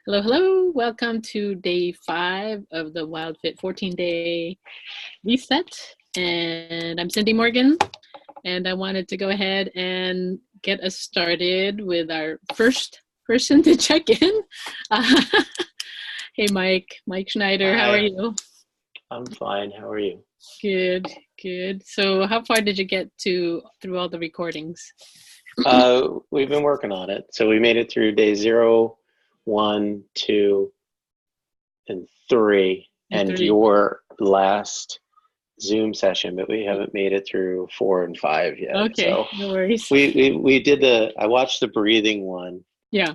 Hello, hello. Welcome to day 5 of the WildFit 14-day reset. And I'm Cyndi Morgan, and I wanted to go ahead and get us started with our first person to check in. Uh, hey, Mike Schneider, how are Hi, you? I'm fine. How are you? Good, good. So how far did you get through all the recordings? We've been working on it. So we made it through day 0, 1, 2, and 3, And and 3. your last Zoom session, but we haven't made it through 4 and 5 yet. Okay, So no worries. we did I watched the breathing one, Yeah,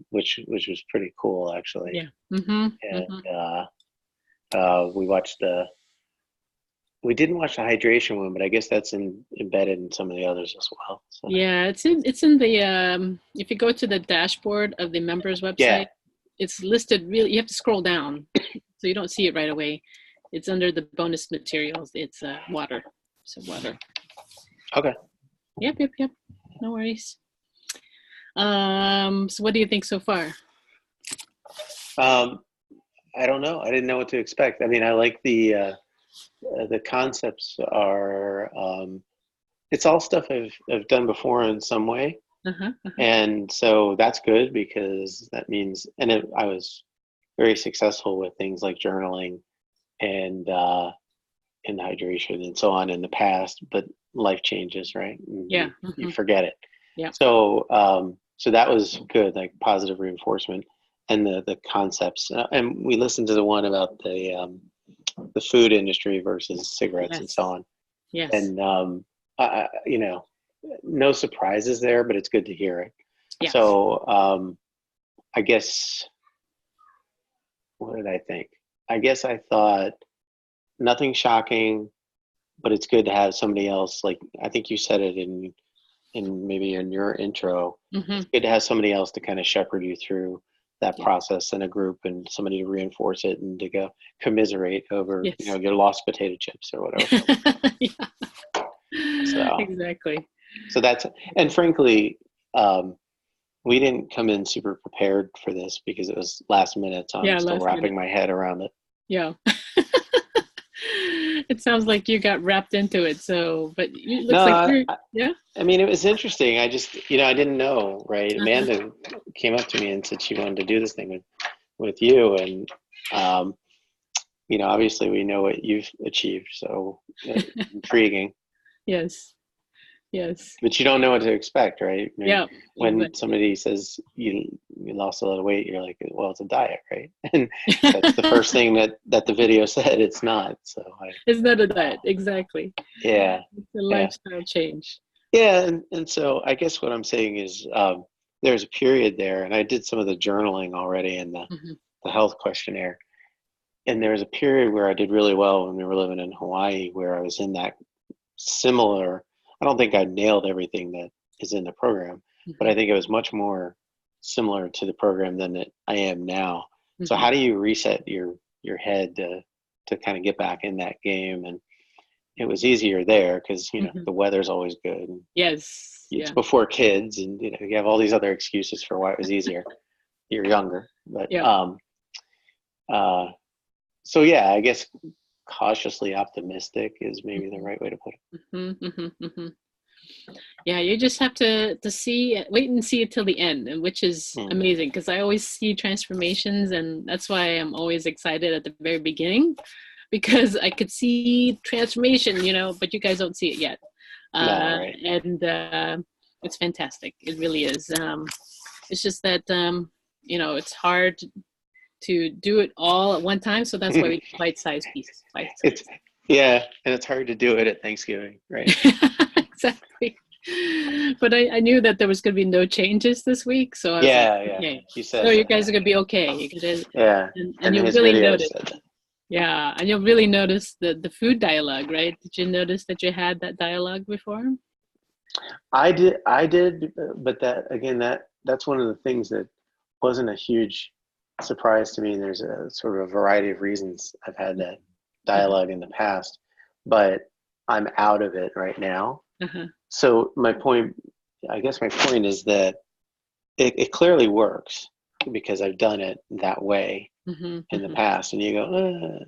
which was pretty cool actually. yeah. Mm-hmm, mm-hmm. And we watched we didn't watch the hydration one, but I guess that's embedded in some of the others as well. So Yeah, it's in the if you go to the dashboard of the members yeah, website, it's listed really, you have to scroll down so you don't see it right away. It's under the bonus materials. It's water. So water. okay. Yep. No worries. So what do you think so far? Um, I don't know. I didn't know what to expect. I mean, I like the concepts are it's all stuff I've done before in some way, Uh-huh, uh-huh. and so that's good because that means I was very successful with things like journaling and and hydration and so on in the past, but life changes, right? And Yeah. you Mm-hmm. forget it. Yeah. So that was good, like positive reinforcement and the concepts. And we listened to the one about the food industry versus cigarettes and so Yes. on. Yes. And no surprises there, but it's good to hear it. Yeah. So I guess what did I think? I guess I thought nothing shocking, but it's good to have somebody else. Like I think you said it in maybe in your intro. Mm-hmm. It's good to have somebody else to kind of shepherd you through that Yeah. process in a group and somebody to reinforce it and to go commiserate over, Yes. your lost potato chips or whatever. Yeah. So, Exactly. so that's, and frankly, um, we didn't come in super prepared for this because it was last minute. So I'm Yeah, still last minute. wrapping my head around it. Yeah. It sounds like you got wrapped into it. So, but it No, looks like you're, yeah. I mean, it was interesting. I just, I didn't know, right? Uh-huh. Amanda came up to me and said she wanted to do this thing with you. And, um, obviously we know what you've achieved. So intriguing. Yes. Yes. But you don't know what to expect, right? I mean, Yeah, when exactly. somebody says you lost a lot of weight, you're like, well, it's a diet, right? And that's the first thing that the video said. It's not. So It's not a diet. Exactly. yeah, It's a yeah, lifestyle change. yeah. And so I guess what I'm saying is there's a period there, and I did some of the journaling already in Hmm. the health questionnaire. And there was a period where I did really well when we were living in Hawaii, where I was in that similar. I don't think I nailed everything that is in the program, but Hmm. I think it was much more similar to the program than I am now. So Hmm. how do you reset your head to kind of get back in that game? And it was easier there because Hmm. the weather's always good. And Yes. it's Yeah. before kids, and you have all these other excuses for why it was easier. You're younger, but Yeah. uh, so yeah, I guess cautiously optimistic is maybe the Hmm. right way to put it. Hmm. Hmm. Hmm. Yeah, you just have to see, wait and see it till the end, and which is Mm, amazing because I always see transformations, and that's why I'm always excited at the very beginning because I could see transformation, but you guys don't see it yet. no, right. And it's fantastic. It really is. It's just that it's hard to do it all at one time, so that's why we do bite-sized pieces, It's bite-sized. yeah, and it's hard to do it at Thanksgiving, right? Exactly. But I knew that there was going to be no changes this week, so I was like, Yeah, yeah. okay, You no, said you that, guys yeah. are going to be okay. You guys, Yeah. and And you'll his really video notice. said that. Yeah, and you'll really notice the food dialogue, right? Did you notice that you had that dialogue before? I did, but that again, that's one of the things that wasn't a huge surprise to me. And there's a sort of a variety of reasons I've had that Uh-huh, dialogue in the past, but I'm out of it right now. uh-huh. So my point, I guess my point is that it clearly works. because I've done it that way Mm-hmm, in the mm-hmm, past, and you go,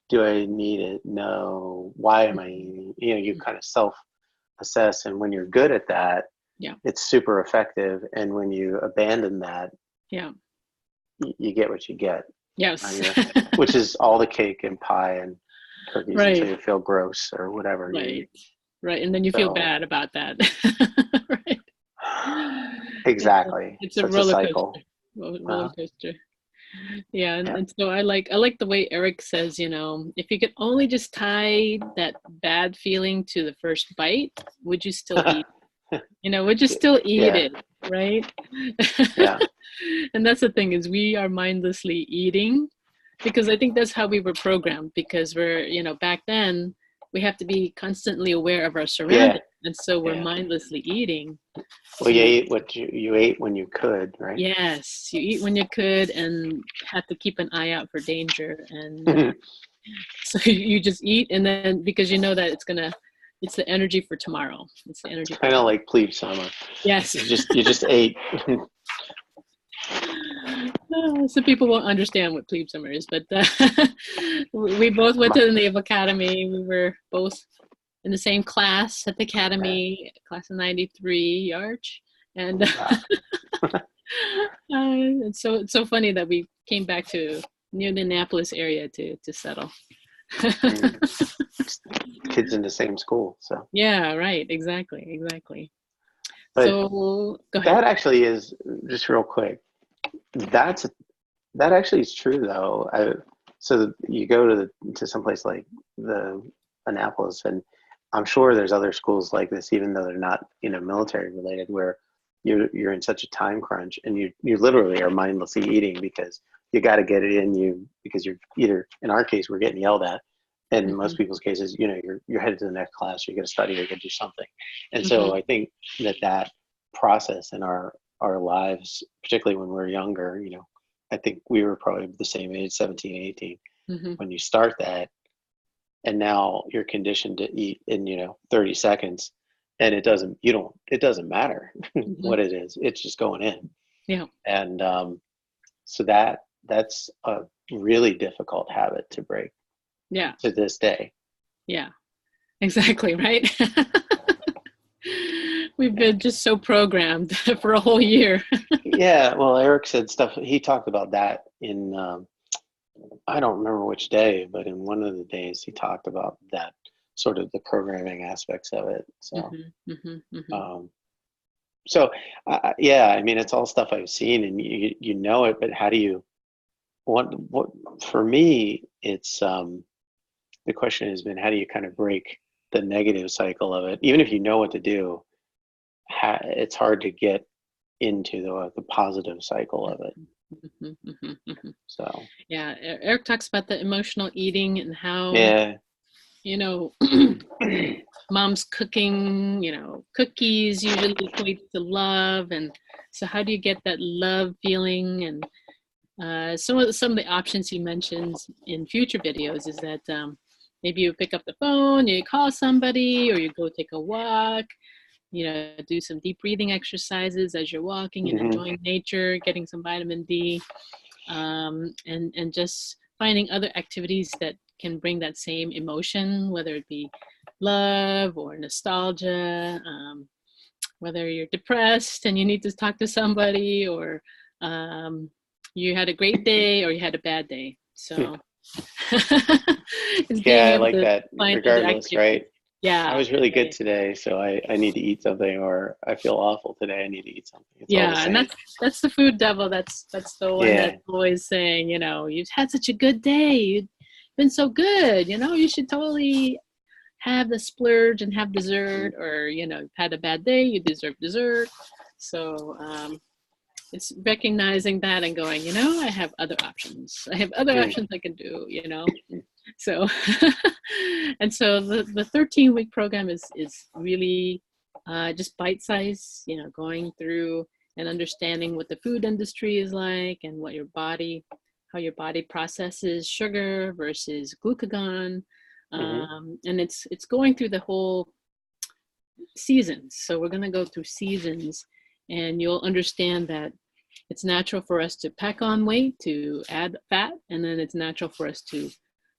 do I need it? No. Why am I eating? You kind of self-assess, and when you're good at that, yeah, it's super effective. And when you abandon that, yeah, you get what you get. yes. Which is all the cake and pie and cookies until Right, you feel gross or whatever you right, eat. right. And then you feel So bad about that. Right. exactly. It's a So it's a roller coaster. cycle. Roller Uh, coaster. Yeah, yeah. and so I like the way Eric says, if you could only just tie that bad feeling to the first bite, would you still eat? Would you still eat Yeah. it, right? Yeah. And that's the thing is we are mindlessly eating because I think that's how we were programmed because back then we have to be constantly aware of our Yeah. surroundings. And so we're Yeah. mindlessly eating Well, you to, ate what you ate when you could, right? yes, you eat when you could and have to keep an eye out for danger. And so you just eat and then because you know that it's the energy for tomorrow. It's the energy for Kind of tomorrow. like plebe summer. Yes. You just ate. Some people won't understand what plebe summer is, but we both went to the Naval Academy. We were both in the same class at the Yeah. academy, class of '93, Arch, and Wow. it's so funny that we came back to near the Annapolis area to settle. Mm. Kids in the same school, so. Yeah, right, exactly. But So go ahead. that actually is just real quick. That's that actually is true though. So you go to someplace like the Annapolis, and I'm sure there's other schools like this, even though they're not military related, where you're in such a time crunch, and you literally are mindlessly eating because you got to get it in you because you're either in our case we're getting yelled at, and in Hmm. most people's cases you're headed to the next class, you're going to study, you're going to do something, and so Hmm. I think that process in our lives, particularly when we're younger, I think we were probably the same age, 17, 18, Hmm. when you start that, and now you're conditioned to eat in 30 seconds, and it doesn't matter Hmm. what it is, it's just going in. Yeah, And so that's a really difficult habit to break yeah, to this day. yeah. Exactly, right? We've Yeah. been just so programmed for a whole year. Yeah, well, Eric said stuff, he talked about that in I don't remember which day, but in one of the days he talked about that, sort of the programming aspects of it. So Hmm. Hmm. Hmm. um, yeah, I mean, it's all stuff I've seen, and you know it, but how do you what for me it's the question has been, how do you kind of break the negative cycle of it? Even if you know what to do, it's hard to get into the positive cycle of it. Hmm. Hmm. Hmm. So Yeah, Eric talks about the emotional eating and how, yeah. you know, mom's cooking, cookies usually equates to love. And so how do you get that love feeling? And some of the options he mentions in future videos is that maybe you pick up the phone, you call somebody, or you go take a walk, do some deep breathing exercises as you're walking and Hmm. enjoying nature, getting some vitamin D, and just finding other activities that can bring that same emotion, whether it be love or nostalgia, whether you're depressed and you need to talk to somebody, or um, you had a great day or you had a bad day. So it's being Yeah, I able like to that find other regardless, activities. right? I Yeah, was really good right. today, so I need to eat something, or I feel awful today, I need to eat something. It's all the Yeah, and same. that's the food devil. That's the one Yeah. that's always saying, you've had such a good day. You've been so good. You should totally have the splurge and have dessert, or you've had a bad day, you deserve dessert. So it's recognizing that and going, I have other options. I have other Mm. options I can do. So and so the 13-week program is really just bite size, going through and understanding what the food industry is like and how your body processes sugar versus glucagon. Hmm. And it's going through the whole seasons. So we're going to go through seasons, and you'll understand that it's natural for us to pack on weight, to add fat, and then it's natural for us to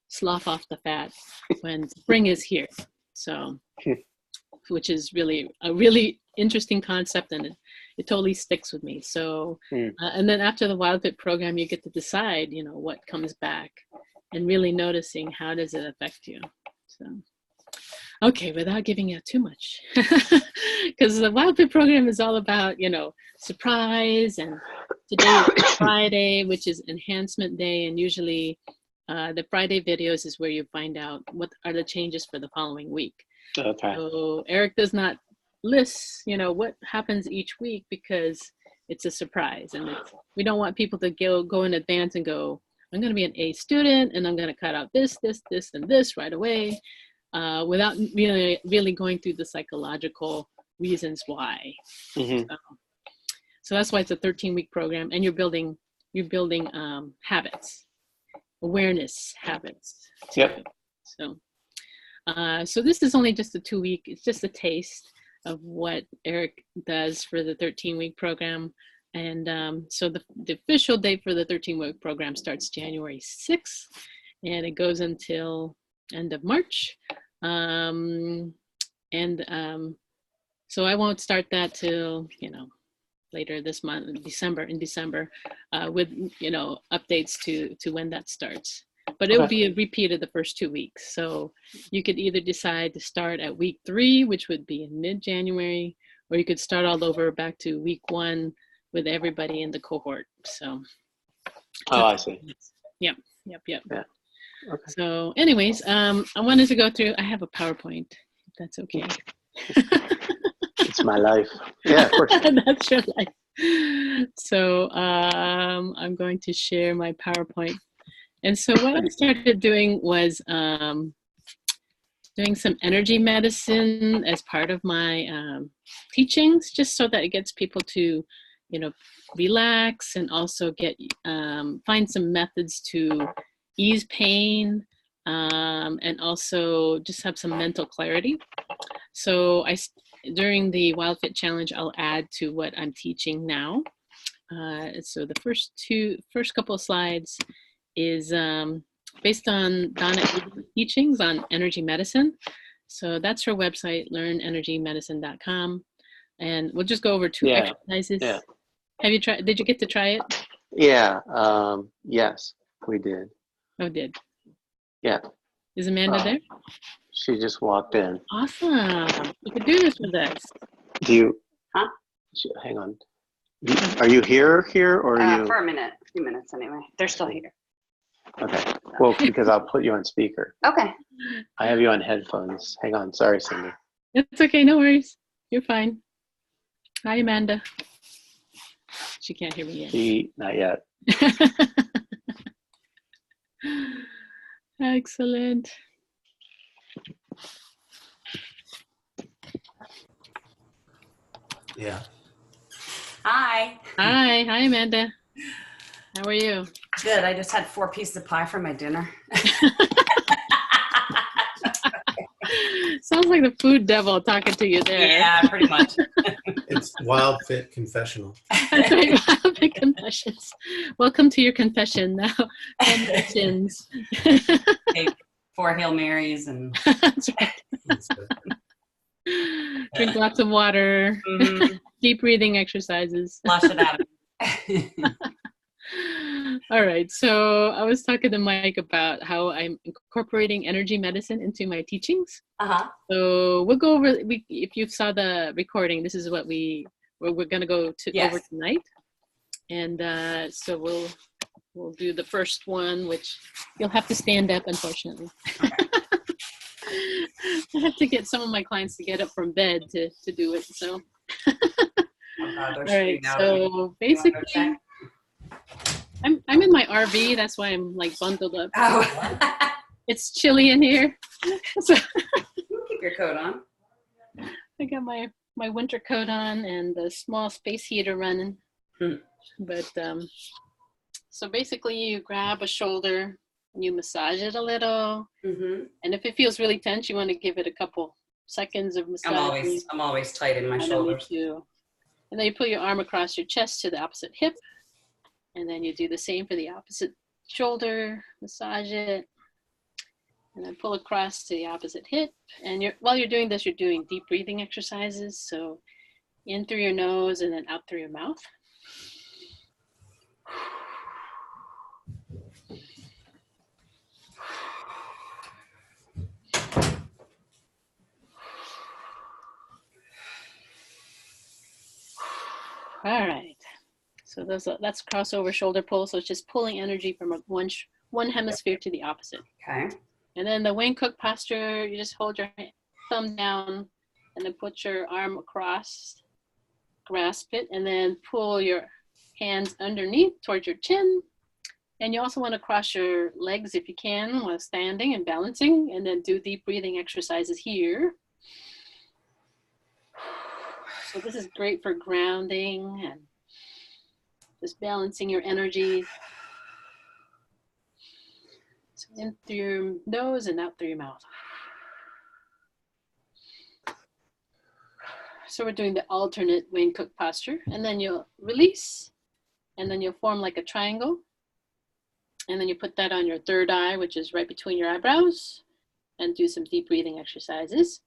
slough off the fat when spring is here. So, which is really a really interesting concept, and it totally sticks with me. So, and then after the WildFit program, you get to decide, you know, what comes back, and really noticing how does it affect you. So, okay, without giving out too much, because the WildFit program is all about, you know, surprise, and today is Friday, which is enhancement day, and usually the Friday videos is where you find out what are the changes for the following week. Okay. So Eric does not list, you know, what happens each week because it's a surprise, and we don't want people to go in advance and go, I'm going to be an A student, and I'm going to cut out this, and this right away, without really going through the psychological reasons why. So that's why it's a 13-week program, and you're building habits, awareness habits. Yep. So, so this is only just a 2-week. It's just a taste of what Eric does for the 13-week program, and so the official date for the 13-week program starts January 6th, and it goes until end of March. So I won't start that till, you know, later this month, in December, with, you know, updates to when that starts. But it will be a repeat of the first 2 weeks. So you could either decide to start at week 3, which would be in mid-January, or you could start all over back to week 1 with everybody in the cohort. So. Oh, I see. Yep. Yeah. Okay. So anyways, I wanted to go through, I have a PowerPoint, if that's okay. It's my life. Yeah, of course. That's your life. So I'm going to share my PowerPoint. And so what I started doing was doing some energy medicine as part of my teachings, just so that it gets people to, you know, relax, and also get find some methods to ease pain, and also just have some mental clarity. So during the WildFit challenge, I'll add to what I'm teaching now. So the first couple of slides is based on Donna Eden's teachings on energy medicine. So that's her website, learnenergymedicine.com. And we'll just go over 2 exercises. Yeah. Did you get to try it? Yeah. Yes, we did. Oh, did. Yeah. Is Amanda there? She just walked in. Awesome. You could do this with us. Do you? Huh? Hang on. Are you here, or are you? For a minute, a few minutes anyway. They're still here. Okay. Well, because I'll put you on speaker. Okay. I have you on headphones. Hang on. Sorry, Cyndi. It's okay. No worries. You're fine. Hi, Amanda. She can't hear me yet. Not yet. Excellent. Yeah. Hi. Hi, Amanda. How are you? Good. I just had 4 pieces of pie for my dinner. Sounds like the food devil talking to you there. Yeah, pretty much. It's WildFit confessional. That's right, WildFit confessions. Welcome to your confession now. Confessions. Okay, 4 Hail Marys and That's right. Drink lots of water. Deep breathing exercises. flush it out. All right. So I was talking to Mike about how I'm incorporating energy medicine into my teachings. So we'll go over. If you saw the recording, this is what we're going to go over tonight. And so we'll do the first one, which you'll have to stand up, unfortunately. I have to get some of my clients to get up from bed to do it. So. All right. So basically. I'm in my RV. That's why I'm like bundled up. Oh. It's chilly in here. So Keep your coat on. I got my winter coat on and the small space heater running. But so basically you grab a shoulder and you massage it a little. And if it feels really tense, you want to give it a couple seconds of massage. I'm always tight in my shoulders. Me too. And then you pull your arm across your chest to the opposite hip. And then you do the same for the opposite shoulder, massage it. And then pull across to the opposite hip. And while you're doing this, you're doing deep breathing exercises. So in through your nose and then out through your mouth. All right. So that's crossover shoulder pull. So it's just pulling energy from one hemisphere to the opposite. Okay. And then the Wayne Cook posture, you just hold your thumb down and then put your arm across, grasp it, and then pull your hands underneath towards your chin. And you also want to cross your legs if you can while standing and balancing, and then do deep breathing exercises here. So this is great for grounding and just balancing your energy. So in through your nose and out through your mouth. So we're doing the alternate Wayne Cook posture, and then you'll release, and then you'll form like a triangle. And then you put that on your third eye, which is right between your eyebrows, and do some deep breathing exercises.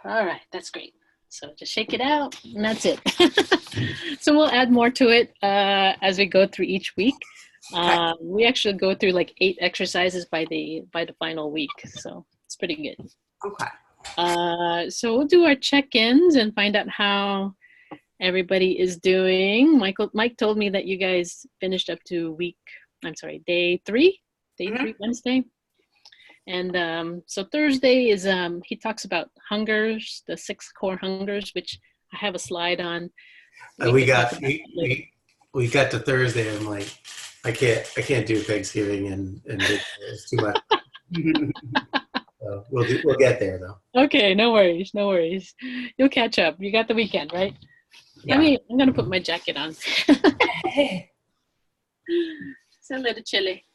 All right, that's great. So just shake it out, and that's it. So we'll add more to it as we go through each week. We actually go through like 8 exercises by the final week, so it's pretty good. Okay. So we'll do our check-ins and find out how everybody is doing. Mike told me that you guys finished up to day 3 Wednesday. And so Thursday is, he talks about hungers, the 6 core hungers, which I have a slide on. We got to Thursday. I'm like, I can't do Thanksgiving and it's too much. So we'll get there though. Okay, no worries. You'll catch up. You got the weekend, right? Yeah. I'm gonna put my jacket on. It's a little chilly.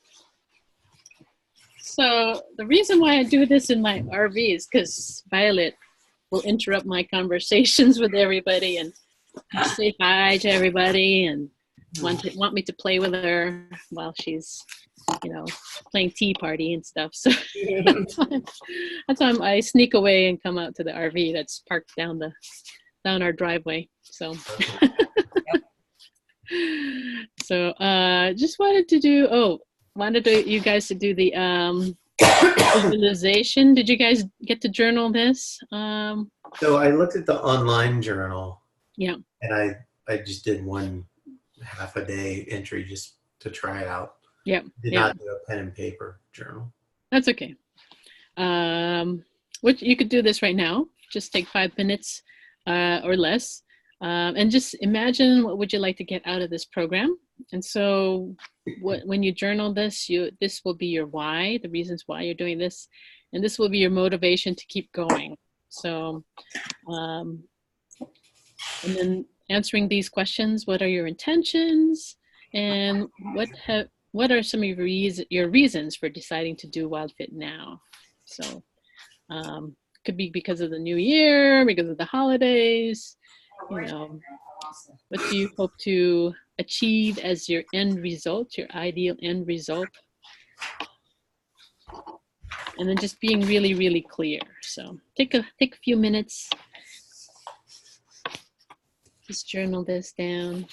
So the reason why I do this in my RV is because Violet will interrupt my conversations with everybody and say hi to everybody and want me to play with her while she's, playing tea party and stuff. So that's why I sneak away and come out to the RV that's parked down our driveway. So, just wanted you guys to do the visualization. Did you guys get to journal this? So I looked at the online journal. Yeah. And I just did one half a day entry just to try it out. Yeah. Did not do a pen and paper journal. That's okay. You could do this right now. Just take 5 minutes or less. And just imagine what would you like to get out of this program. And so when you journal this, this will be your why, the reasons why you're doing this. And this will be your motivation to keep going. So, and then answering these questions, what are your intentions? And what are some of your reasons for deciding to do WildFit now? So could be because of the new year, because of the holidays, what do you hope to achieve as your end result, your ideal end result? And then just being really, really clear. So take a few minutes. Just journal this down.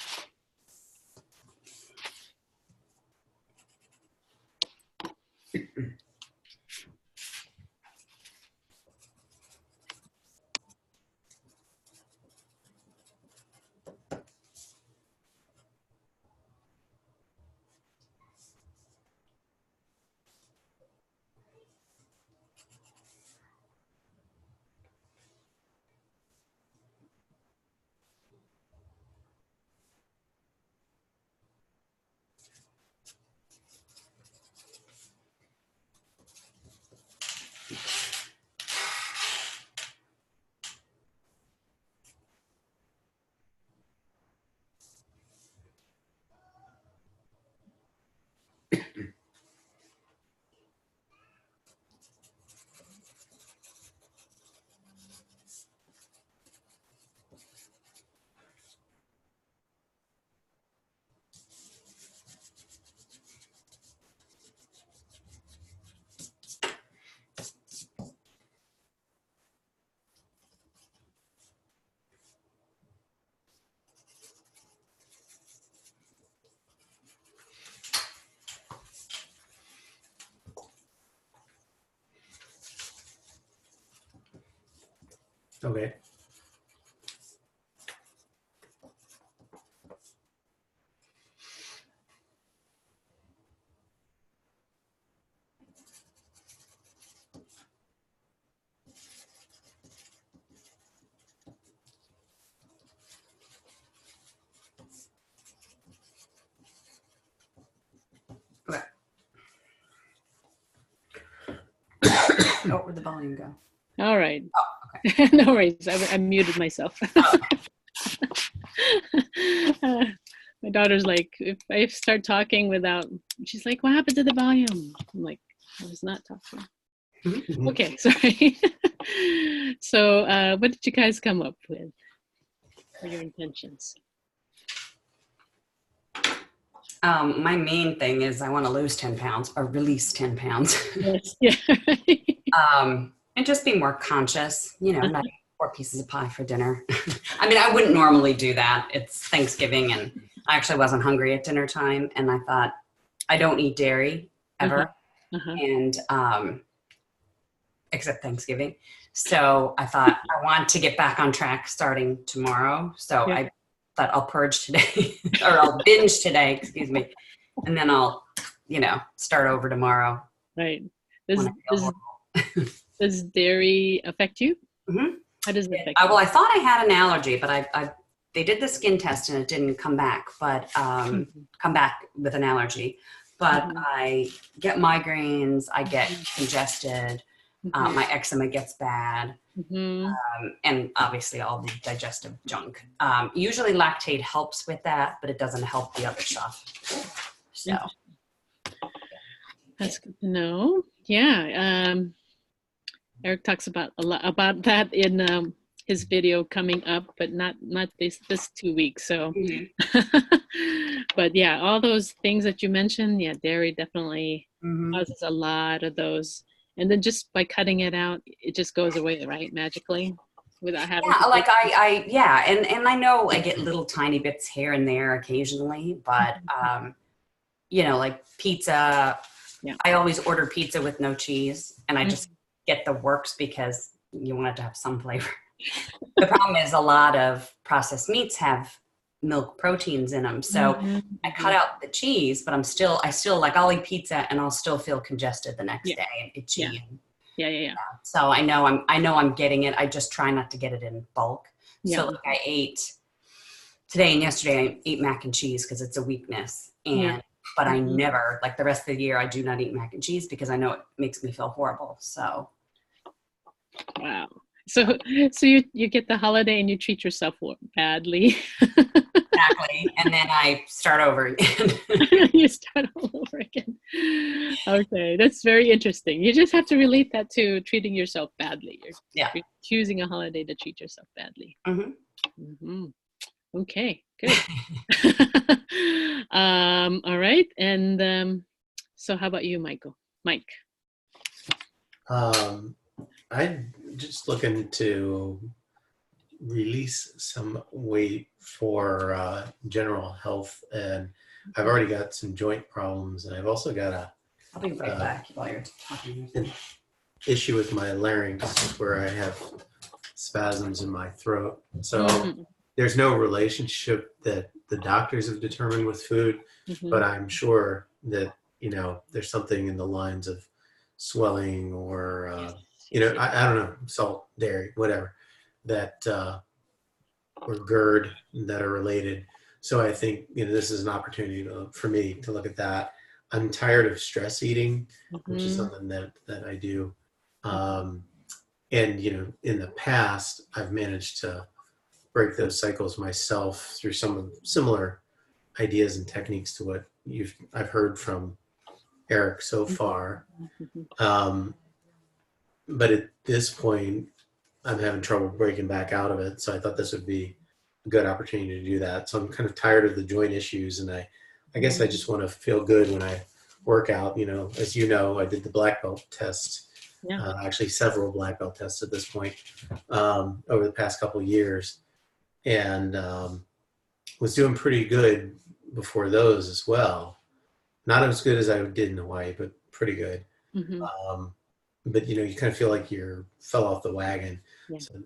Okay. Okay. Oh, where'd the volume go? All right. Oh, okay. No worries. I muted myself. My daughter's like, if I start talking without, she's like, what happened to the volume? I'm like, I was not talking. Okay, sorry. So what did you guys come up with for your intentions? My main thing is I want to lose 10 pounds or release 10 pounds. Yes, yeah. And just be more conscious, you know, not eat 4 pieces of pie for dinner. I mean, I wouldn't normally do that. It's Thanksgiving and I actually wasn't hungry at dinner time. And I thought, I don't eat dairy ever. And except Thanksgiving. So I thought I want to get back on track starting tomorrow. So Yeah. I thought I'll purge today or I'll binge today, excuse me. And then I'll, you know, start over tomorrow. Right. when I feel Does dairy affect you? Mhm. How does it affect Well, you? I thought I had an allergy, but they did the skin test and it didn't come back, but come back with an allergy. But I get migraines, I get congested, my eczema gets bad, and obviously all the digestive junk. Usually lactate helps with that, but it doesn't help the other stuff. So That's good to know. Yeah. Eric talks about a lot about that in his video coming up, but not this 2 weeks. So, but yeah, all those things that you mentioned, yeah, dairy definitely causes a lot of those. And then just by cutting it out, it just goes away, right? Magically, without having. Yeah, like and I know I get little tiny bits here and there occasionally, but you know, like pizza. Yeah. I always order pizza with no cheese, and I just get the works because you want it to have some flavor. The problem is a lot of processed meats have milk proteins in them. So I cut out the cheese, but I still like, I'll eat pizza and I'll still feel congested the next day and itchy. Yeah. So I know I'm getting it. I just try not to get it in bulk. So like I ate today and yesterday, I ate mac and cheese because it's a weakness. But I never, like the rest of the year, I do not eat mac and cheese because I know it makes me feel horrible. So. Wow. So you get the holiday and you treat yourself badly. Exactly. And then I start over again. You start all over again. Okay. That's very interesting. You just have to relate that to treating yourself badly. You're choosing a holiday to treat yourself badly. Okay, good. All right. And so how about you, Mike? I'm just looking to release some weight for general health, and I've already got some joint problems, and I've also got I'll be right back while you're talking. an issue with my larynx where I have spasms in my throat. So there's no relationship that the doctors have determined with food, but I'm sure that, you know, there's something in the lines of swelling or you know, I don't know, salt, dairy, whatever, that, or GERD that are related. So I think, you know, this is an opportunity for me to look at that. I'm tired of stress eating, which is something that I do. And, you know, in the past, I've managed to break those cycles myself through some of similar ideas and techniques to what I've heard from Eric so far. But at this point, I'm having trouble breaking back out of it. So I thought this would be a good opportunity to do that. So I'm kind of tired of the joint issues. And I guess I just want to feel good when I work out. You know, as you know, I did the black belt test, actually several black belt tests at this point over the past couple of years. And was doing pretty good before those as well. Not as good as I did in Hawaii, but pretty good. But, you know, you kind of feel like you fell off the wagon. So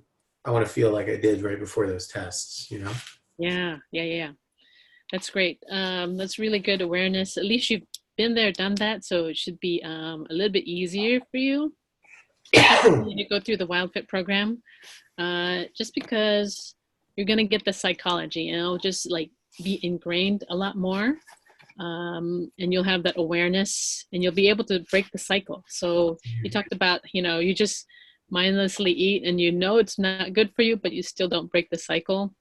want to feel like I did right before those tests, you know? Yeah. That's great. That's really good awareness. At least you've been there, done that. So it should be a little bit easier for you to go through the WildFit program. Just because you're going to get the psychology, and it'll just like be ingrained a lot more. And you'll have that awareness, and you'll be able to break the cycle. So you talked about, you just mindlessly eat, and it's not good for you, but you still don't break the cycle.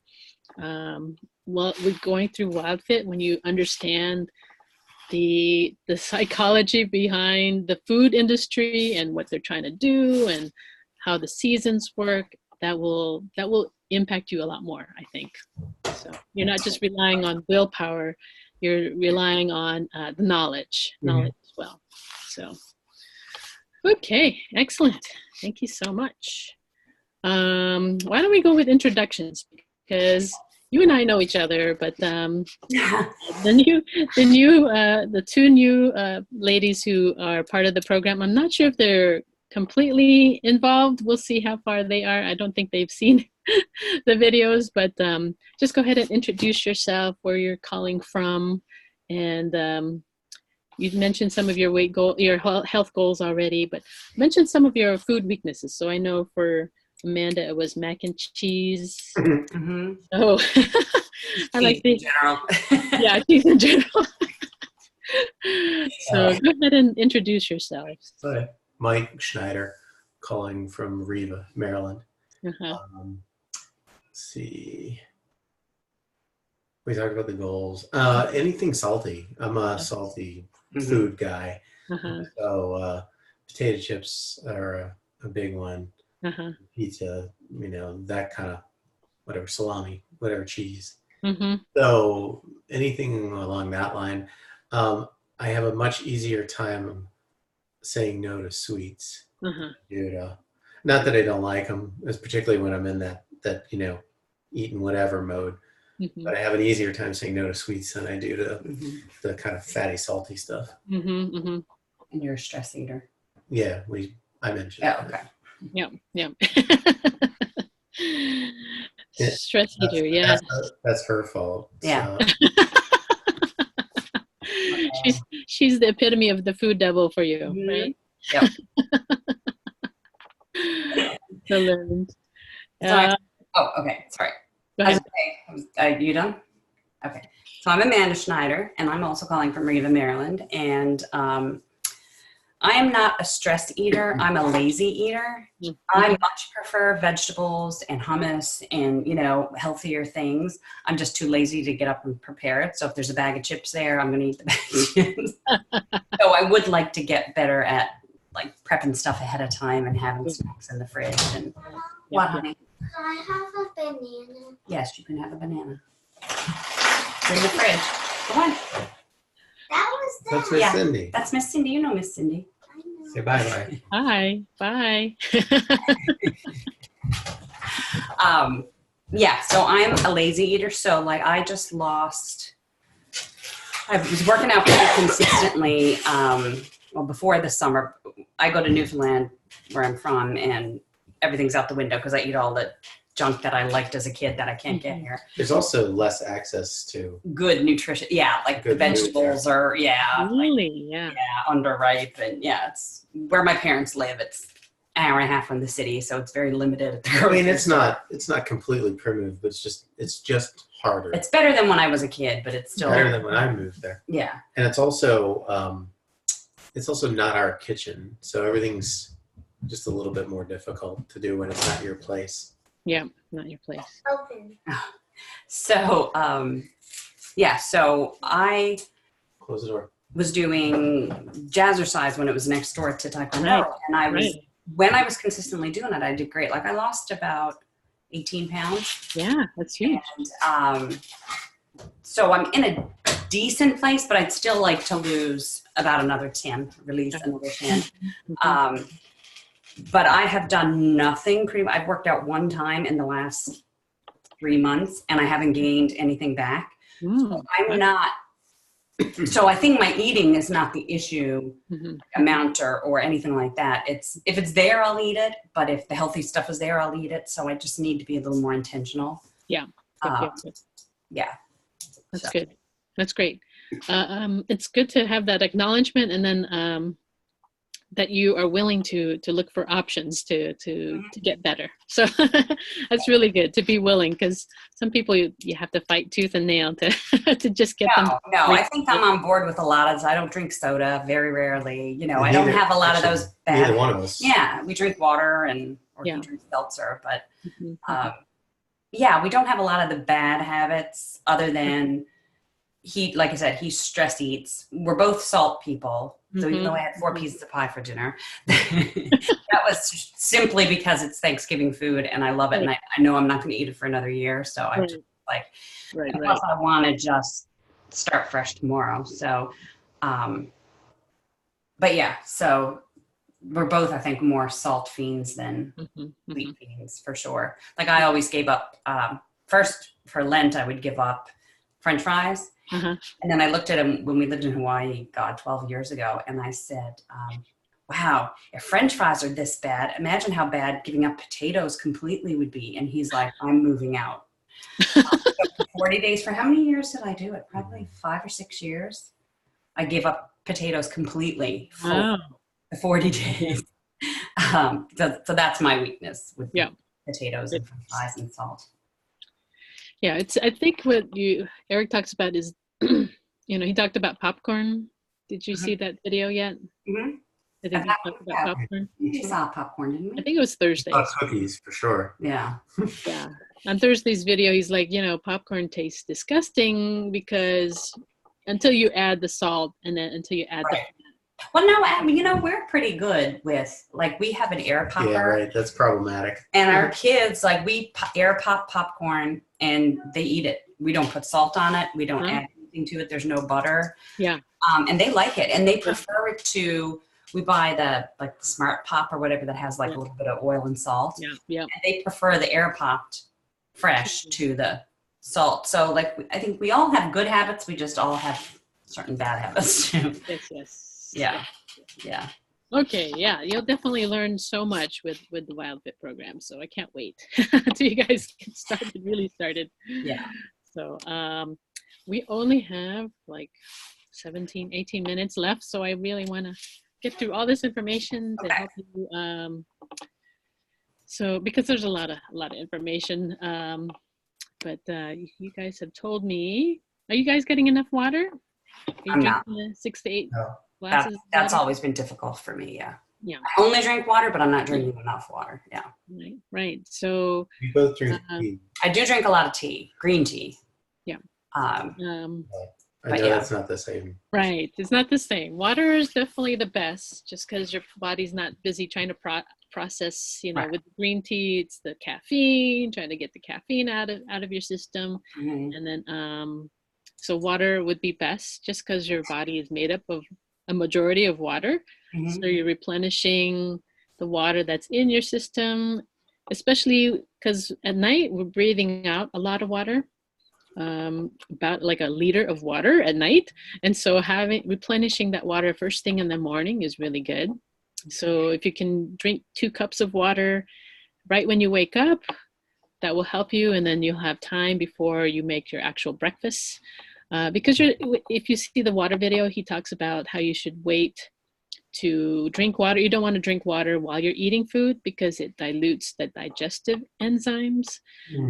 Well, with going through WildFit, when you understand the psychology behind the food industry and what they're trying to do and how the seasons work, that will impact you a lot more, I think. So you're not just relying on willpower, you're relying on the knowledge as well. So, okay, excellent. Thank you so much. Why don't we go with introductions? Because you and I know each other, but the two new ladies who are part of the program, I'm not sure if they're completely involved. We'll see how far they are. I don't think they've seen the videos, but just go ahead and introduce yourself, where you're calling from, and you've mentioned some of your your health goals already, but mention some of your food weaknesses. So I know for Amanda, it was mac and cheese. Mm-hmm. Oh, I like the general. Yeah, cheese in general. So go ahead and introduce yourselves. Hi, Mike Schneider, calling from Riva, Maryland. Uh-huh. Let's see. We talked about the goals. Anything salty. I'm a salty food guy. Uh-huh. So potato chips are a big one. Uh-huh. Pizza, that kind of whatever, salami, whatever cheese. Mm-hmm. So anything along that line. I have a much easier time saying no to sweets. Uh-huh. Not that I don't like them, particularly when I'm in that eating whatever mode. Mm-hmm. But I have an easier time saying no to sweets than I do to the kind of fatty, salty stuff. Mm-hmm. Mm-hmm. And you're a stress eater. Yeah, I mentioned. Yeah. Okay. Yeah. Stress eater. Yeah. That's her fault. Yeah. So. She's the epitome of the food devil for you, right? Yep. So learned. Okay. Sorry. Go ahead. You done? Okay. So I'm Amanda Schneider, and I'm also calling from Riva, Maryland. And I am not a stress eater. I'm a lazy eater. I much prefer vegetables and hummus and, healthier things. I'm just too lazy to get up and prepare it. So if there's a bag of chips there, I'm going to eat the bag of chips. So I would like to get better at like prepping stuff ahead of time and having snacks in the fridge. And what, honey? Can I have a banana? Yes, you can have a banana. It's in the fridge. Go on. That's Miss Cyndi. That's Miss Cyndi. You know Miss Cyndi. Say bye-bye. Hi. Bye. So I'm a lazy eater. So I was working out pretty consistently. Before the summer, I go to Newfoundland, where I'm from, and everything's out the window because I eat all the junk that I liked as a kid that I can't get here. There's also less access to good nutrition. Yeah, like the vegetables are, really, underripe, and it's where my parents live. It's an hour and a half from the city, so it's very limited. It's not completely primitive, but it's just harder. It's better than when I was a kid, but it's still better than when I moved there. Yeah, and it's also not our kitchen, so everything's just a little bit more difficult to do when it's not your place. Yeah, not your place. Open. So, so I close the door. Was doing jazzercise when it was next door to Taekwondo, and when I was consistently doing it, I did great. I lost about 18 pounds. Yeah, that's huge. And, so I'm in a decent place, but I'd still like to lose about another 10, release another 10. But I have done nothing. I've worked out one time in the last 3 months, and I haven't gained anything back. So I'm not So I think my eating is not the issue, Mm-hmm. amount or anything like that. It's if it's there, I'll eat it. But if the healthy stuff is there, I'll eat it. So I just need to be a little more intentional. Yeah. Yeah. That's So. good. That's great. It's good to have that acknowledgement, and then that you are willing to look for options to get better. So that's really good to be willing, because some people you have to fight tooth and nail to to just get them. No, I think I'm on board with a lot of. I don't drink soda, very rarely. You know, I Neither- don't have a lot actually, of those bad. Neither one of us. Yeah, we drink water or Yeah. he drinks seltzer, but Mm-hmm. yeah, we don't have a lot of the bad habits other than he, like I said, he stress eats. We're both salt people. So even though I had 4 pieces of pie for dinner, that was simply because it's Thanksgiving food and I love it. And I know I'm not going to eat it for another year. So I'm just like, Right. plus I want to just start fresh tomorrow. So, but yeah, so we're both, I think, more salt fiends than wheat fiends for sure. Like I always gave up, first for Lent, I would give up French fries. And then I looked at him when we lived in Hawaii, 12 years ago. And I said, wow, if French fries are this bad, imagine how bad giving up potatoes completely would be. And he's like, I'm moving out. 40 days, for how many years did I do it? Probably 5 or 6 years. I gave up potatoes completely for the 40 days. So that's my weakness with potatoes and French fries and salt. Yeah, I think what Eric talks about is, he talked about popcorn. Did you see that video yet? I think he talked about popcorn. We saw popcorn, didn't we? I think it was Thursday. Cookies for sure. Yeah. Yeah. On Thursday's video, he's like, popcorn tastes disgusting because until you add the salt and then until you add the Well, no, I mean, we're pretty good with, like, we have an air popper. Yeah, right. That's problematic. And our kids, like, we air pop popcorn and they eat it. We don't put salt on it. We don't add anything to it. There's no butter. Yeah. And they like it. And they prefer it to, we buy the Smart Pop or whatever that has, like, a little bit of oil and salt. Yeah. And they prefer the air popped fresh to the salt. So, like, I think we all have good habits. We just all have certain bad habits, too. Yes. Yeah. Okay, yeah, you'll definitely learn so much with the WildFit program. So I can't wait until you guys get started, really started. Yeah. So we only have like 17, 18 minutes left. So I really want to get through all this information to help you. So because there's a lot of information, but you guys have told me, are you guys getting enough water? Are you drinking 6 to 8 glasses? That's always been difficult for me. Yeah. I only drink water, but I'm not drinking enough water. Yeah. Right. So we both drink tea. I do drink a lot of tea, green tea. Yeah. I know that's not the same. Right. It's not the same. Water is definitely the best, just because your body's not busy trying to process, with green tea, it's the caffeine, trying to get the caffeine out of your system. And then, so water would be best, just because your body is made up of a majority of water. So you're replenishing the water that's in your system, especially because at night we're breathing out a lot of water, about like a liter of water at night. And so replenishing that water first thing in the morning is really good. So if you can drink 2 cups of water right when you wake up, that will help you. And then you'll have time before you make your actual breakfast. Because if you see the water video, he talks about how you should wait to drink water. You don't want to drink water while you're eating food because it dilutes the digestive enzymes.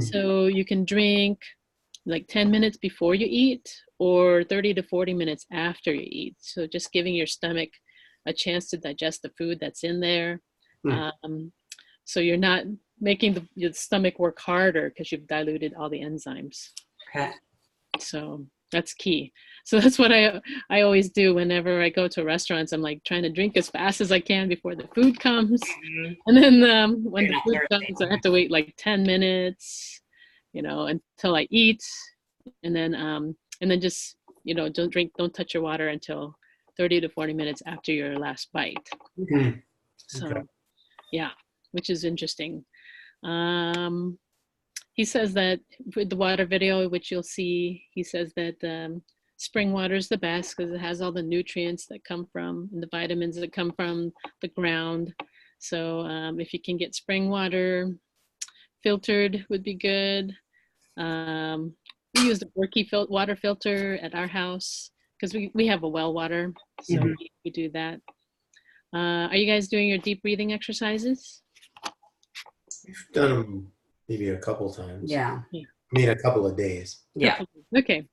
So you can drink like 10 minutes before you eat or 30 to 40 minutes after you eat. So just giving your stomach a chance to digest the food that's in there. So you're not making your stomach work harder because you've diluted all the enzymes. Okay. So that's key. So that's what I always do whenever I go to restaurants. I'm like trying to drink as fast as I can before the food comes. And then when the food comes, I have to wait like 10 minutes, until I eat. And then just, don't touch your water until 30 to 40 minutes after your last bite. So, yeah, which is interesting. He says that with the water video, which you'll see, he says that spring water is the best because it has all the nutrients that come from and the vitamins that come from the ground. So if you can get spring water, filtered would be good. We use the Berkey water filter at our house because we have a well water, so we do that. Are you guys doing your deep breathing exercises? We've done them maybe a couple times. Yeah. I mean, a couple of days. Yeah. Okay.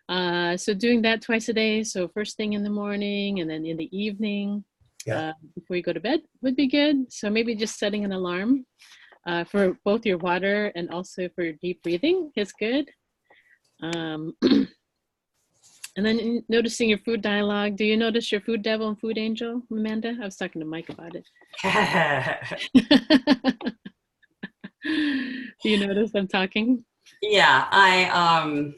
So doing that twice a day. So first thing in the morning and then in the evening before you go to bed would be good. So maybe just setting an alarm for both your water and also for your deep breathing is good. And then noticing your food dialogue. Do you notice your food devil and food angel, Amanda? I was talking to Mike about it. Do you notice I'm talking? Yeah, I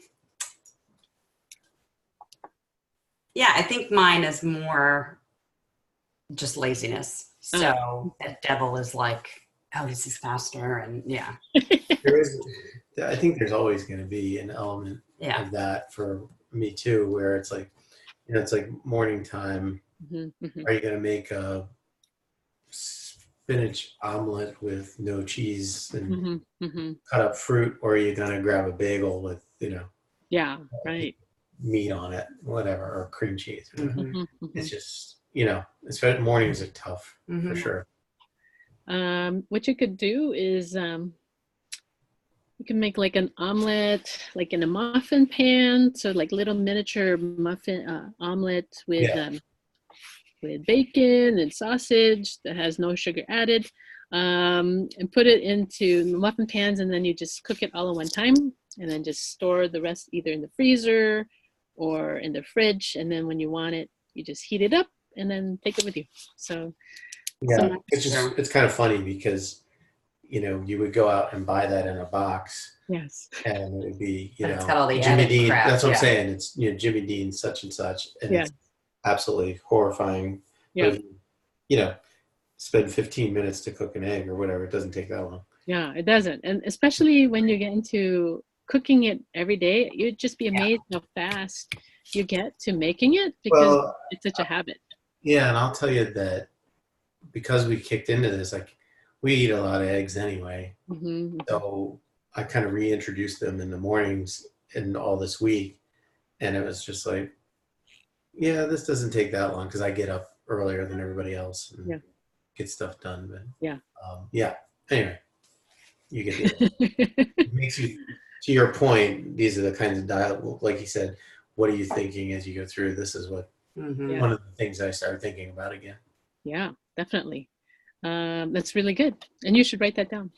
think mine is more just laziness. So that devil is like, oh, this is faster, and yeah. I think there's always going to be an element of that for me too, where it's like, it's like morning time. Are you going to make a spinach omelet with no cheese and cut up fruit, or are you going to grab a bagel with, meat on it, whatever, or cream cheese? It's just, especially mornings are tough for sure. What you could do is you can make like an omelet, like in a muffin pan. So like little miniature muffin omelet with bacon and sausage that has no sugar added, and put it into muffin pans, and then you just cook it all at one time, and then just store the rest either in the freezer or in the fridge. And then when you want it, you just heat it up and then take it with you. So it's kind of funny because you would go out and buy that in a box. Yes. And it would be, it's got all the Jimmy Dean. crap, that's what I'm saying. It's, Jimmy Dean, such and such. And it's absolutely horrifying. Yeah. But if spend 15 minutes to cook an egg or whatever, it doesn't take that long. Yeah, it doesn't. And especially when you get into cooking it every day, you'd just be amazed how fast you get to making it because it's such a habit. Yeah. And I'll tell you that because we kicked into this, like, we eat a lot of eggs anyway. So I kind of reintroduced them in the mornings and all this week. And it was just like, this doesn't take that long because I get up earlier than everybody else and get stuff done. But anyway, you get it. It makes you, to your point, these are the kinds of dialogue, like you said, what are you thinking as you go through? This is what one of the things I started thinking about again. Yeah, definitely. That's really good. And you should write that down.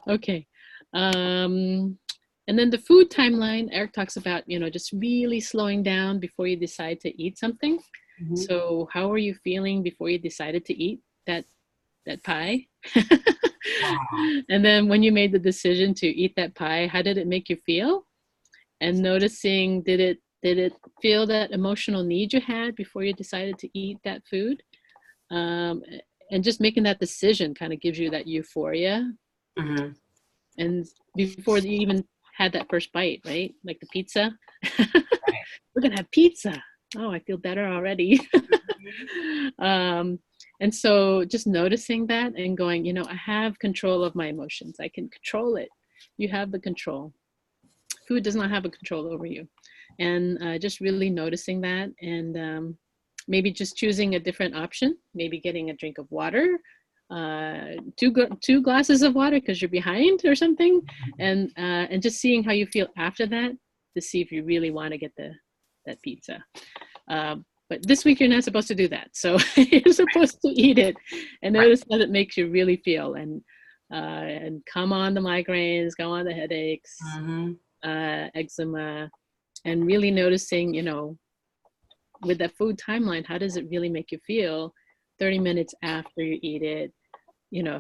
Okay. And then the food timeline, Eric talks about, just really slowing down before you decide to eat something. So how are you feeling before you decided to eat that pie? And then when you made the decision to eat that pie, how did it make you feel? And noticing, did it feel that emotional need you had before you decided to eat that food? And just making that decision kind of gives you that euphoria. And before you even had that first bite, right? Like the pizza. We're gonna have pizza. Oh, I feel better already. And so just noticing that and going, I have control of my emotions. I can control it. You have the control. Food does not have a control over you. And just really noticing that, and maybe just choosing a different option, maybe getting a drink of water, two glasses of water because you're behind or something, and just seeing how you feel after that to see if you really want to get that pizza. But this week you're not supposed to do that, so you're supposed to eat it and notice how it makes you really feel, and come on the migraines, go on the headaches, eczema, and really noticing, with that food timeline, how does it really make you feel 30 minutes after you eat it?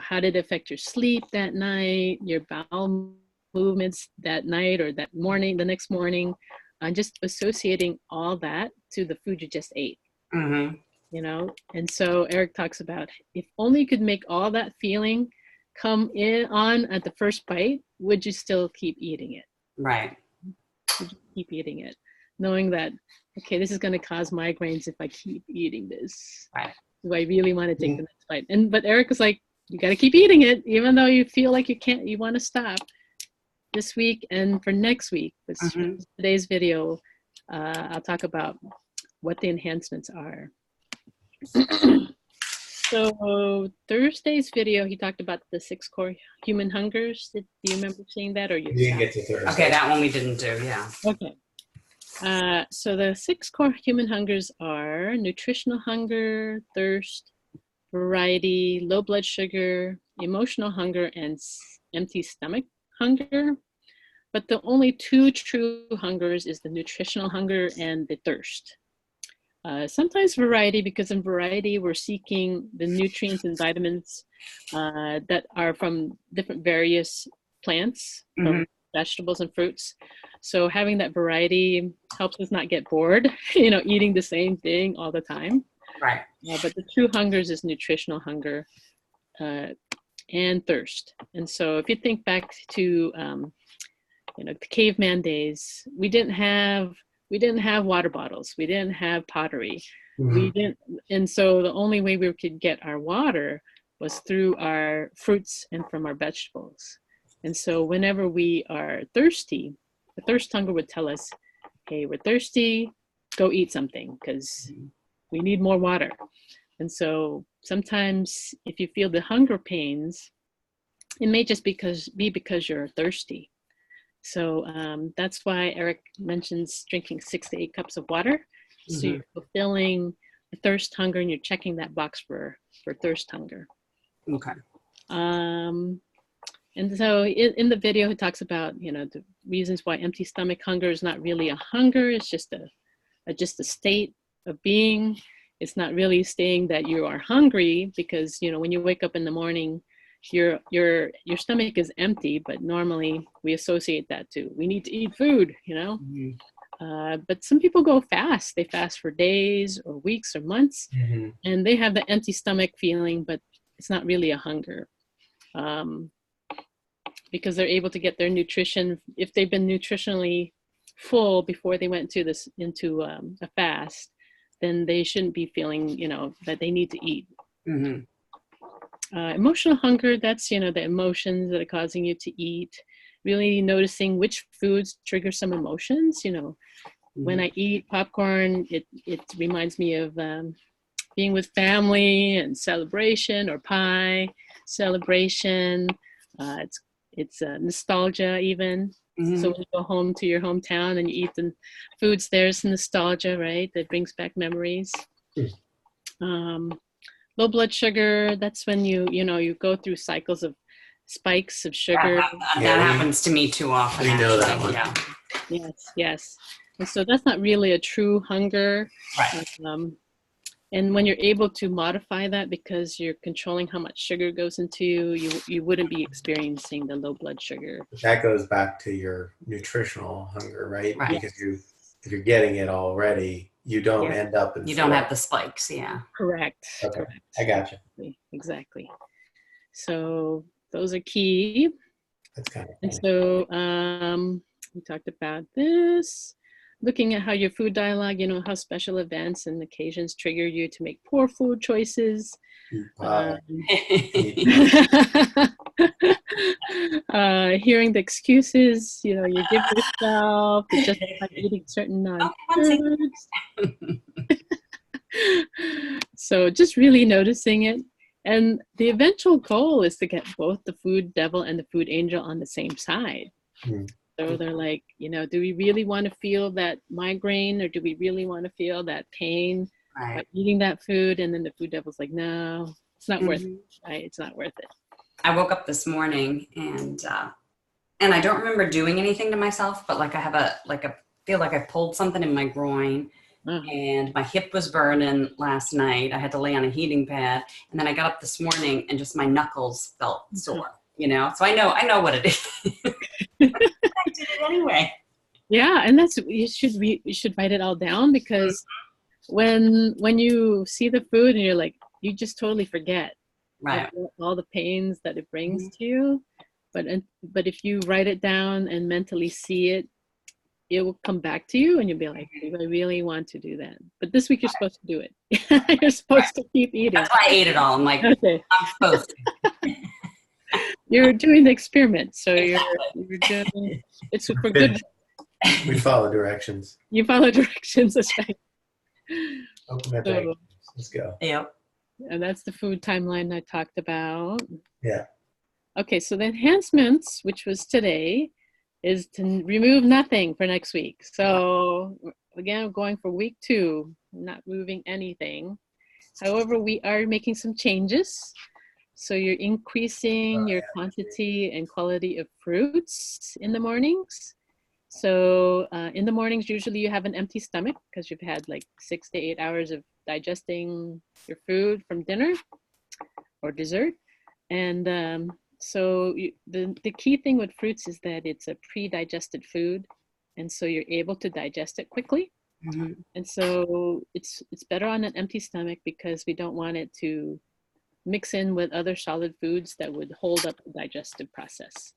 How did it affect your sleep that night, your bowel movements that night or that morning, the next morning, and just associating all that to the food you just ate. And so Eric talks about, if only you could make all that feeling come on at the first bite, would you still keep eating it? Right. You just keep eating it, knowing that, okay, this is going to cause migraines if I keep eating this. Right. Do I really want to take the next bite? But Eric was like, you got to keep eating it, even though you feel like you want to stop. This week and for next week, with today's video, I'll talk about what the enhancements are. So Thursday's video, he talked about the 6 core human hungers. Do you remember seeing that, or you didn't get to Thursday? Okay, that one we didn't do. Yeah. Okay. So the 6 core human hungers are nutritional hunger, thirst, variety, low blood sugar, emotional hunger, and empty stomach hunger. But the only 2 true hungers is the nutritional hunger and the thirst. Sometimes variety, because in variety we're seeking the nutrients and vitamins that are from different various plants, from vegetables and fruits. So having that variety helps us not get bored, eating the same thing all the time. Right. But the true hungers is nutritional hunger and thirst. And so if you think back to the caveman days, we didn't have water bottles, we didn't have pottery, we didn't, and so the only way we could get our water was through our fruits and from our vegetables. And so whenever we are thirsty, the thirst hunger would tell us, hey, we're thirsty, go eat something because we need more water. And so sometimes if you feel the hunger pains, it may just be because you're thirsty. So that's why Eric mentions drinking 6 to 8 cups of water. So you're fulfilling the thirst hunger and you're checking that box for thirst hunger. Okay. And so in the video, he talks about, the reasons why empty stomach hunger is not really a hunger. It's just a state of being. It's not really saying that you are hungry, because, when you wake up in the morning, your stomach is empty, but normally we associate that to, we need to eat food, but some people go fast. They fast for days or weeks or months, and they have the empty stomach feeling, but it's not really a hunger, because they're able to get their nutrition. If they've been nutritionally full before they went into a fast, then they shouldn't be feeling, that they need to eat. Emotional hunger, that's, the emotions that are causing you to eat. Really noticing which foods trigger some emotions. When I eat popcorn, it reminds me of being with family and celebration, or pie, celebration. It's nostalgia even. So when you go home to your hometown and you eat the foods, there's nostalgia, right? That brings back memories. Low blood sugar, that's when you go through cycles of spikes of sugar. That happens to me too often. We know that one. Yeah. Yes. And so that's not really a true hunger. Right. And when you're able to modify that, because you're controlling how much sugar goes into you wouldn't be experiencing the low blood sugar. That goes back to your nutritional hunger, right? Right. Because if you're getting it already, you don't end up in. You don't have the spikes, yeah. Correct. Okay, Correct. I gotcha. Exactly. So those are key. That's kind of. And so we talked about this. Looking at how your food dialogue, how special events and occasions trigger you to make poor food choices. Hearing the excuses, you give yourself to justify eating certain non-foods. So just really noticing it. And the eventual goal is to get both the food devil and the food angel on the same side. So they're like, do we really want to feel that migraine, or do we really want to feel that pain by eating that food? And then the food devil's like, no, it's not worth it. Right? It's not worth it. I woke up this morning and I don't remember doing anything to myself, but like I have feel like I pulled something in my groin, and my hip was burning last night. I had to lay on a heating pad, and then I got up this morning and just my knuckles felt sore. So I know what it is. I did it anyway. Yeah, and you should write it all down, because when you see the food and you're like, you just totally forget, right, all the pains that it brings to you. But if you write it down and mentally see it, it will come back to you and you'll be like, do I really want to do that? But this week you're supposed to do it. You're supposed to keep eating. That's why I ate it all. I'm like, Okay. I'm supposed to. You're doing the experiment. So you're doing, it's for good. We follow directions. You follow directions. That's right. Open that bag. Let's go. Yep. And that's the food timeline I talked about. Yeah. Okay, so the enhancements, which was today, is to remove nothing for next week. So again, going for week 2, not moving anything. However, we are making some changes. So you're increasing your quantity and quality of fruits in the mornings. So in the mornings, usually you have an empty stomach because you've had like 6 to 8 hours of digesting your food from dinner or dessert. And so the key thing with fruits is that it's a pre-digested food. And so you're able to digest it quickly. Mm-hmm. And so it's better on an empty stomach because we don't want it to mix in with other solid foods that would hold up the digestive process.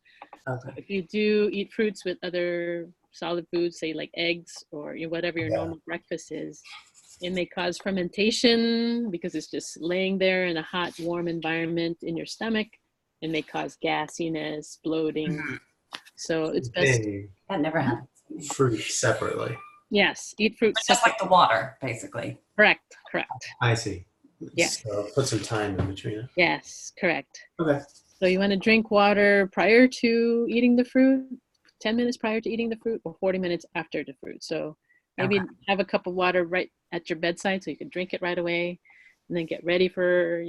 Okay. If you do eat fruits with other solid foods, say like eggs or whatever your normal breakfast is, it may cause fermentation because it's just laying there in a hot, warm environment in your stomach. It may cause gassiness, bloating. Mm-hmm. So it's best. That never happens. Fruit separately. Yes, eat fruit It's just like the water, basically. Correct. I see. Yeah. So put some time in between it. Yes, correct. Okay. So you want to drink water prior to eating the fruit, 10 minutes prior to eating the fruit, or 40 minutes after the fruit. So maybe have a cup of water right at your bedside so you can drink it right away, and then get ready for,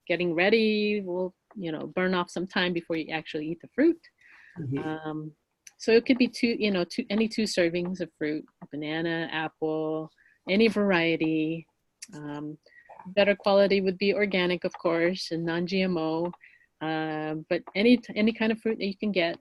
getting ready will, burn off some time before you actually eat the fruit. Mm-hmm. So it could be any 2 servings of fruit, banana, apple, any variety. Better quality would be organic, of course, and non-GMO. But any kind of fruit that you can get.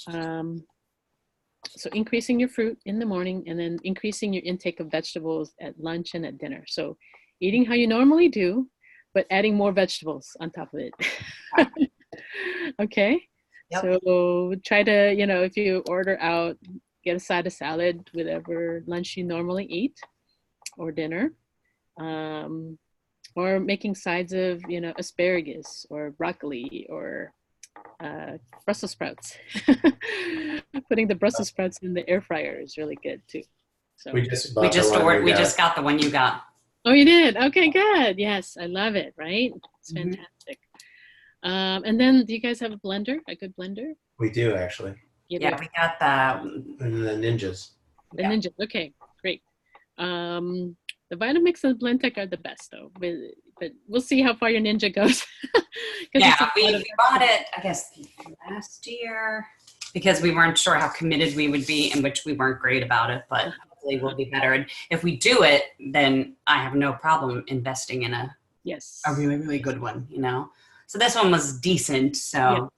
So increasing your fruit in the morning and then increasing your intake of vegetables at lunch and at dinner. So eating how you normally do, but adding more vegetables on top of it. Okay. Yep. So try to, if you order out, get a side of salad, whatever lunch you normally eat or dinner. Or making sides of, asparagus or broccoli or Brussels sprouts. Putting the Brussels sprouts in the air fryer is really good too. So we just got the one you got. Oh, you did? Okay, good. Yes, I love it. Right? It's fantastic. And then, do you guys have a blender? A good blender? We do actually. We got the Ninjas. The Ninjas. Okay, great. The Vitamix and Blendtec are the best though, but we'll see how far your Ninja goes. We bought it, I guess, last year because we weren't sure how committed we would be, in which we weren't great about it, but hopefully we'll be better. And if we do it, then I have no problem investing in a really, really good one, So this one was decent, so. Yes.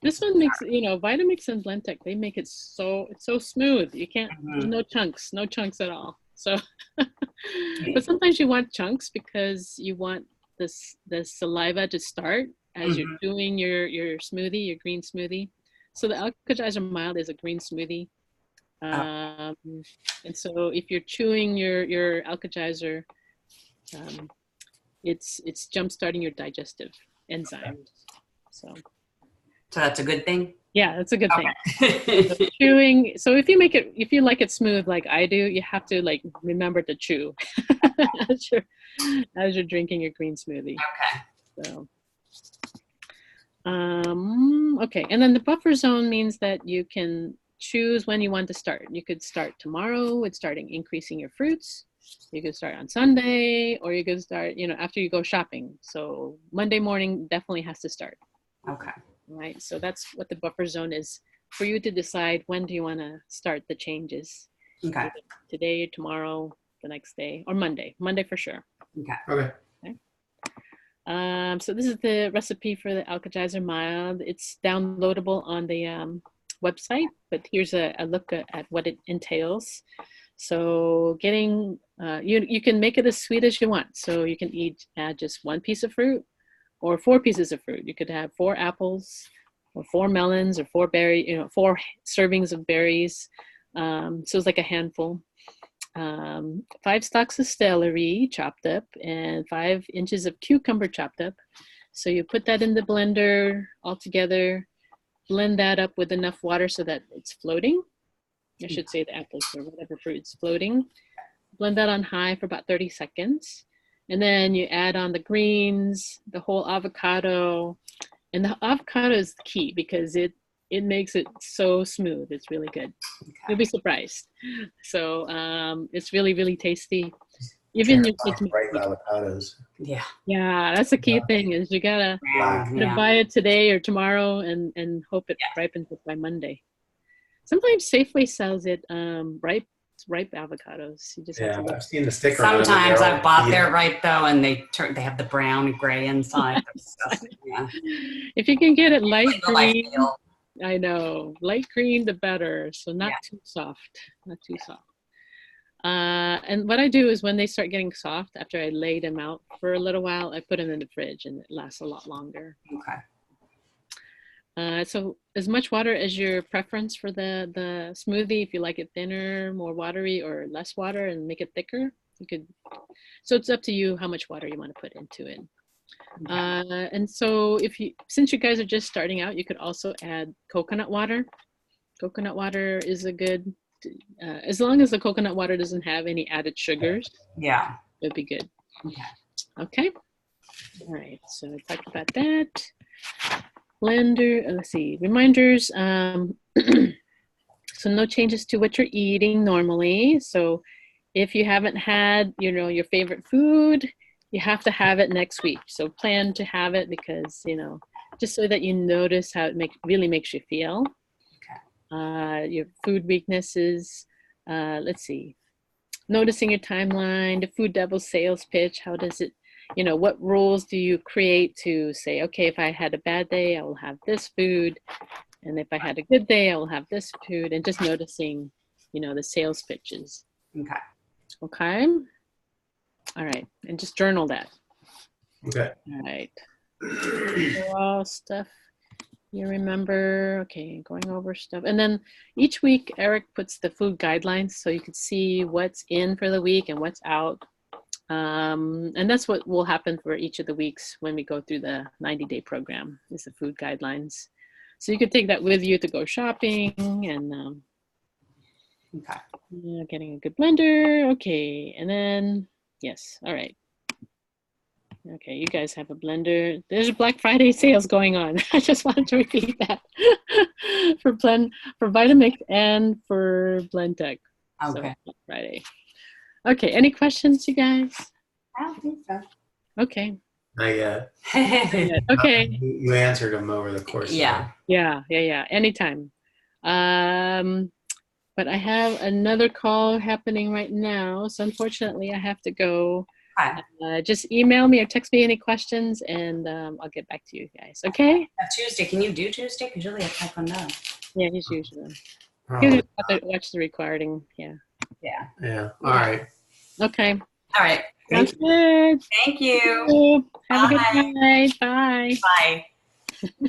This one makes, Vitamix and Blendtec, they make it it's so smooth. You can't, no chunks at all. So, but sometimes you want chunks because you want the saliva to start as you're doing your smoothie, your green smoothie. So the Alka-Geyser Mild is a green smoothie. And so if you're chewing your Alka-Geyser, it's jump-starting your digestive enzymes. So that's a good thing? Yeah, that's a good thing. So chewing. So if you like it smooth like I do, you have to remember to chew as you're drinking your green smoothie. Okay. So, okay. And then the buffer zone means that you can choose when you want to start. You could start tomorrow with increasing your fruits. You could start on Sunday, or you could start, after you go shopping. So Monday morning definitely has to start. Okay. Right, so that's what the buffer zone is for you to decide when do you want to start the changes. Okay. Today, tomorrow, the next day, or Monday for sure. Okay. So this is the recipe for the Alka-Geyser Mild. It's downloadable on the website, but here's a look at what it entails. So getting, you can make it as sweet as you want. So you can add just 1 piece of fruit, or 4 pieces of fruit. You could have 4 apples, or 4 melons, or 4 berries, 4 servings of berries, So it's like a handful. 5 stalks of celery chopped up, and 5 inches of cucumber chopped up. So you put that in the blender all together, blend that up with enough water so that it's floating. I should say the apples or whatever fruit's floating. Blend that on high for about 30 seconds. And then you add on the greens, the whole avocado. And the avocado is key because it makes it so smooth. It's really good. Okay. You'll be surprised. So it's really, really tasty. Even your kids make Ripe it. avocados. Yeah. Yeah, that's the key thing is you gotta Yeah. buy it today or tomorrow and hope it ripens it by Monday. Sometimes Safeway sells it ripe avocados. You just have Yeah, to look. I've seen the sticker on them. Sometimes They're all I've bought beat their up. right though, and they have the brown and gray inside. Yeah. If you can get it light Like the life green, deal. I know, light green the better. So not Yeah. too soft, not too soft. And what I do is when they start getting soft, after I lay them out for a little while, I put them in the fridge and it lasts a lot longer. Okay. So as much water as your preference for the smoothie. If you like it thinner, more watery, or less water and make it thicker, you could. So it's up to you how much water you want to put into it. Okay. And so since you guys are just starting out, you could also add coconut water. Coconut water is a good, as long as the coconut water doesn't have any added sugars, Yeah. it'd be good. Okay. Okay. All right. So I talked about that. Blender. Let's see. Reminders. So no changes to what you're eating normally. So if you haven't had, your favorite food, you have to have it next week. So plan to have it because, just so that you notice how it really makes you feel. Okay. Your food weaknesses. Let's see. Noticing your timeline, the food devil sales pitch. How does it, what rules do you create to say, okay, if I had a bad day, I will have this food. And if I had a good day, I will have this food. And just noticing, the sales pitches. Okay. Okay. All right. And just journal that. Okay. All right. All stuff you remember. Okay. Going over stuff. And then each week, Eric puts the food guidelines so you can see what's in for the week and what's out. And that's what will happen for each of the weeks when we go through the 90-day program is the food guidelines. So you could take that with you to go shopping and Okay. getting a good blender. Okay. And then, yes. All right. Okay. You guys have a blender. There's a Black Friday sales going on. I just wanted to repeat that for Vitamix and for Blendtec. Okay. So Black Friday. Okay. Any questions, you guys? I don't think so. Okay. Not yet. Okay. You answered them over the course. Yeah. Yeah. Anytime. But I have another call happening right now, so unfortunately I have to go. Okay. Just email me or text me any questions, and I'll get back to you guys. Okay? Tuesday. Can you do Tuesday? Because usually I taekwondo. Yeah, he's usually. Probably. He'll have to watch the recording. Yeah. Yeah. Yeah. All right. Okay. All right. Sounds good. Thank you. Have a Bye. good night. Bye. Bye.